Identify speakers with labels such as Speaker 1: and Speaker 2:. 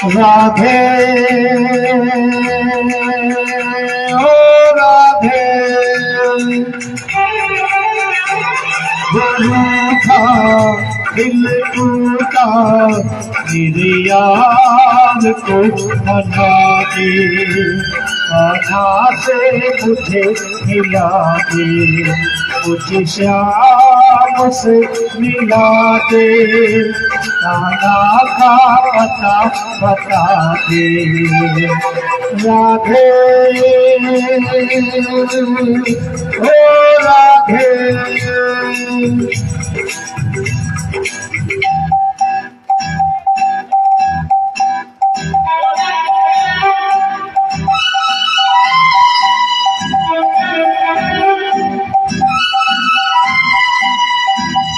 Speaker 1: राधे ओ राधे रूठा दिल टूटा मेरे यार को मना दे कान्हा से मुझे मिला दे मुझे श्याम से मिला दे कान्हा का पता बता दे राधे ओ राधे